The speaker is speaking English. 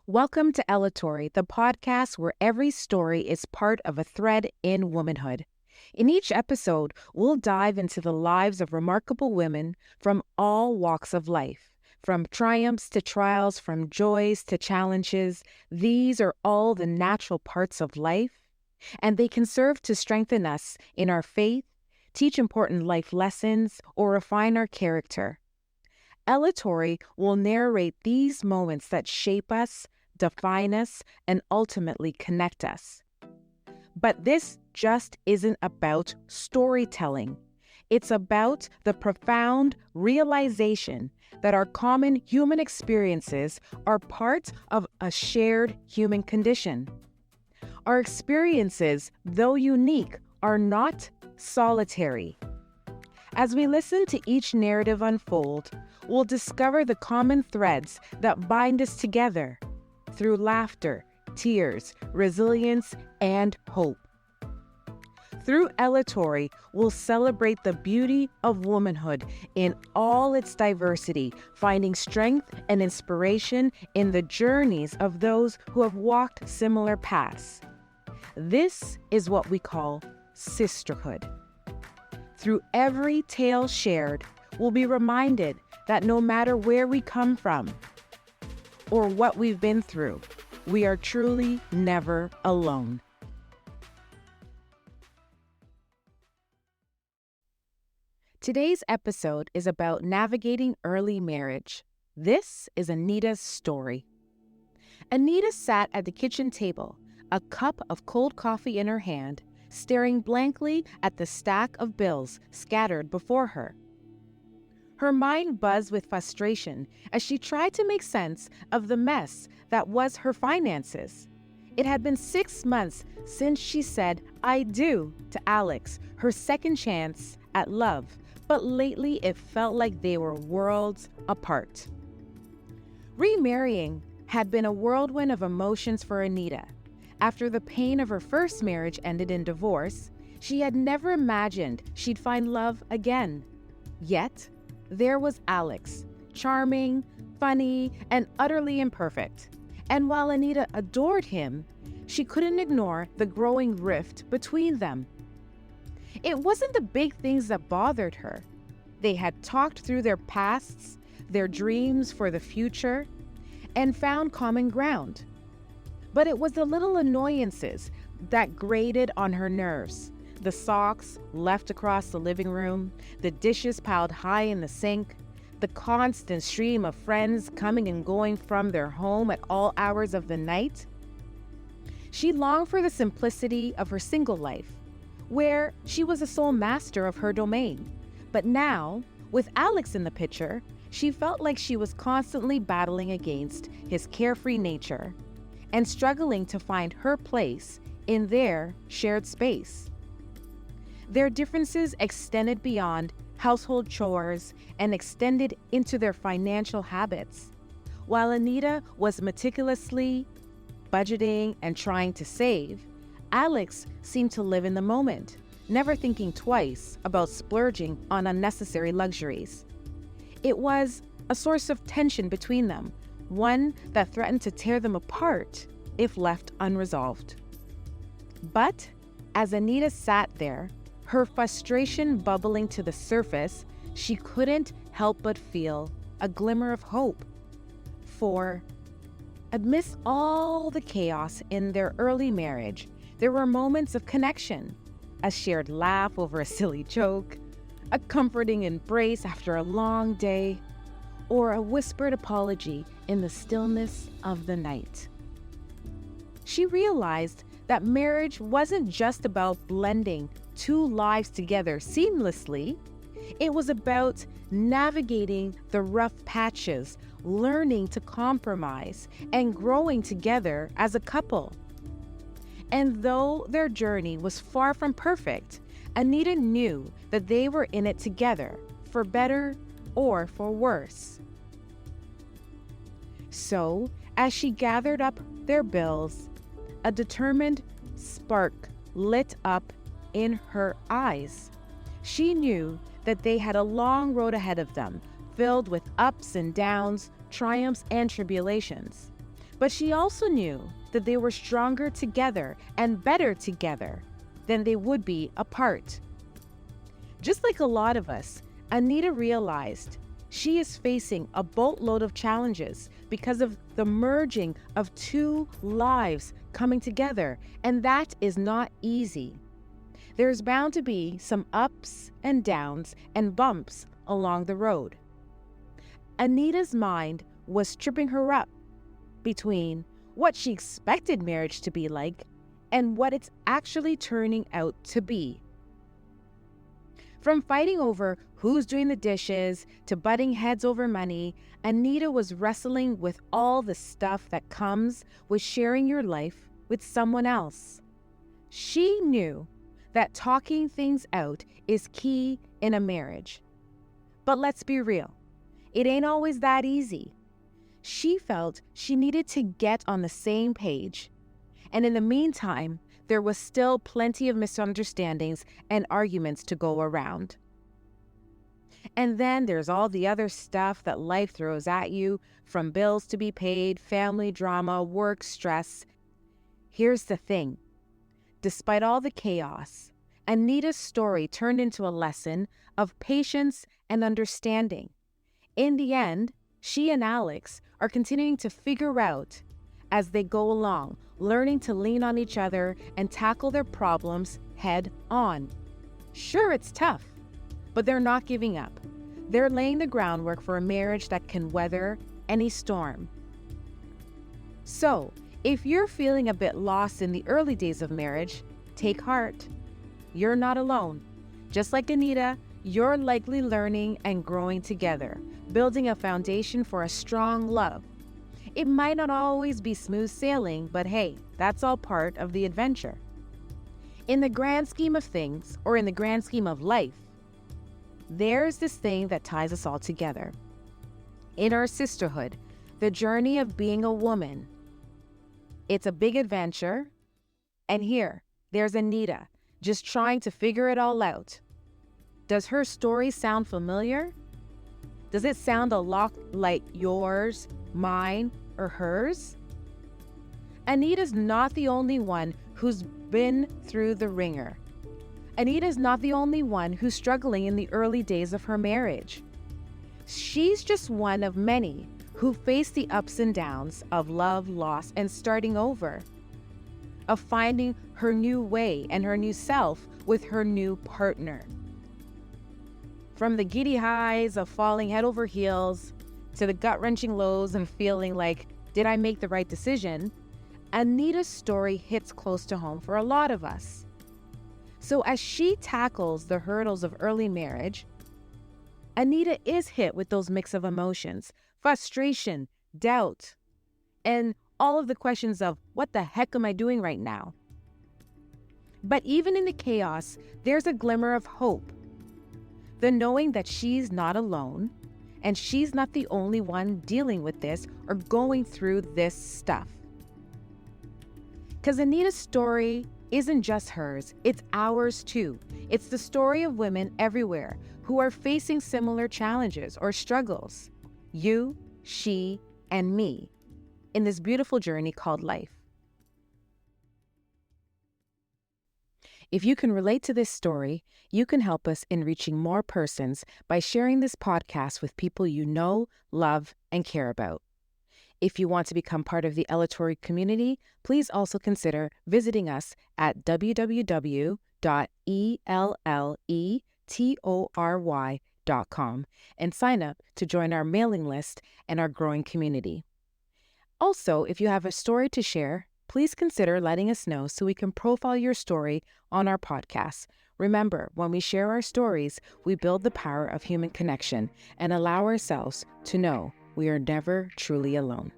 Welcome to Elatory, the podcast where every story is part of a thread in womanhood. In each episode, we'll dive into the lives of remarkable women from all walks of life. From triumphs to trials, from joys to challenges, these are all the natural parts of life, and they can serve to strengthen us in our faith, teach important life lessons, or refine our character. Elatory will narrate these moments that shape us, define us, and ultimately connect us. But this just isn't about storytelling. It's about the profound realization that our common human experiences are part of a shared human condition. Our experiences, though unique, are not solitary. As we listen to each narrative unfold, we'll discover the common threads that bind us together through laughter, tears, resilience, and hope. Through Elatory, we'll celebrate the beauty of womanhood in all its diversity, finding strength and inspiration in the journeys of those who have walked similar paths. This is what we call sisterhood. Through every tale shared, we'll be reminded that no matter where we come from or what we've been through, we are truly never alone. Today's episode is about navigating early marriage. This is Anita's story. Anita sat at the kitchen table, a cup of cold coffee in her hand, staring blankly at the stack of bills scattered before her. Her mind buzzed with frustration as she tried to make sense of the mess that was her finances. It had been 6 months since she said "I do" to Alex, her second chance at love, but lately it felt like they were worlds apart. Remarrying had been a whirlwind of emotions for Anita. After the pain of her first marriage ended in divorce, she had never imagined she'd find love again. Yet, there was Alex, charming, funny, and utterly imperfect. And while Anita adored him, she couldn't ignore the growing rift between them. It wasn't the big things that bothered her. They had talked through their pasts, their dreams for the future, and found common ground. But it was the little annoyances that grated on her nerves. The socks left across the living room, the dishes piled high in the sink, the constant stream of friends coming and going from their home at all hours of the night. She longed for the simplicity of her single life, where she was the sole master of her domain. But now, with Alex in the picture, she felt like she was constantly battling against his carefree nature and struggling to find her place in their shared space. Their differences extended beyond household chores and extended into their financial habits. While Anita was meticulously budgeting and trying to save, Alex seemed to live in the moment, never thinking twice about splurging on unnecessary luxuries. It was a source of tension between them, one that threatened to tear them apart if left unresolved. But as Anita sat there, her frustration bubbling to the surface, she couldn't help but feel a glimmer of hope. For amidst all the chaos in their early marriage, there were moments of connection, a shared laugh over a silly joke, a comforting embrace after a long day, or a whispered apology in the stillness of the night. She realized that marriage wasn't just about blending two lives together seamlessly. It was about navigating the rough patches, learning to compromise, and growing together as a couple. And though their journey was far from perfect, Anita knew that they were in it together, for better or for worse. So, as she gathered up their bills, a determined spark lit up in her eyes. She knew that they had a long road ahead of them, filled with ups and downs, triumphs and tribulations. But she also knew that they were stronger together and better together than they would be apart. Just like a lot of us, Anita realized she is facing a boatload of challenges because of the merging of two lives coming together, and that is not easy. There's bound to be some ups and downs and bumps along the road. Anita's mind was tripping her up between what she expected marriage to be like and what it's actually turning out to be. From fighting over who's doing the dishes to butting heads over money, Anita was wrestling with all the stuff that comes with sharing your life with someone else. She knew that talking things out is key in a marriage. But let's be real, it ain't always that easy. She felt she needed to get on the same page. And in the meantime, there was still plenty of misunderstandings and arguments to go around. And then there's all the other stuff that life throws at you, from bills to be paid, family drama, work stress. Here's the thing. Despite all the chaos, Anita's story turned into a lesson of patience and understanding. In the end, she and Alex are continuing to figure out as they go along, learning to lean on each other and tackle their problems head on. Sure, it's tough, but they're not giving up. They're laying the groundwork for a marriage that can weather any storm. So, if you're feeling a bit lost in the early days of marriage, take heart. You're not alone. Just like Anita, you're likely learning and growing together, building a foundation for a strong love. It might not always be smooth sailing, but hey, that's all part of the adventure. In the grand scheme of things, or in the grand scheme of life, there's this thing that ties us all together. In our sisterhood, the journey of being a woman. It's a big adventure, and here, there's Anita, just trying to figure it all out. Does her story sound familiar? Does it sound a lot like yours, mine, or hers? Anita's not the only one who's been through the ringer. Anita's not the only one who's struggling in the early days of her marriage. She's just one of many who face the ups and downs of love, loss, and starting over, of finding her new way and her new self with her new partner. From the giddy highs of falling head over heels to the gut-wrenching lows and feeling like, did I make the right decision? Anita's story hits close to home for a lot of us. So as she tackles the hurdles of early marriage, Anita is hit with those mix of emotions, frustration, doubt, and all of the questions of, what the heck am I doing right now? But even in the chaos, there's a glimmer of hope. The knowing that she's not alone, and she's not the only one dealing with this or going through this stuff. Because Anita's story isn't just hers, it's ours too. It's the story of women everywhere who are facing similar challenges or struggles. You, she, and me, in this beautiful journey called life. If you can relate to this story, you can help us in reaching more persons by sharing this podcast with people you know, love, and care about. If you want to become part of the Elatory community, please also consider visiting us at www.elletory.com and sign up to join our mailing list and our growing community. Also, if you have a story to share, please consider letting us know so we can profile your story on our podcast. Remember, when we share our stories, we build the power of human connection and allow ourselves to know we are never truly alone.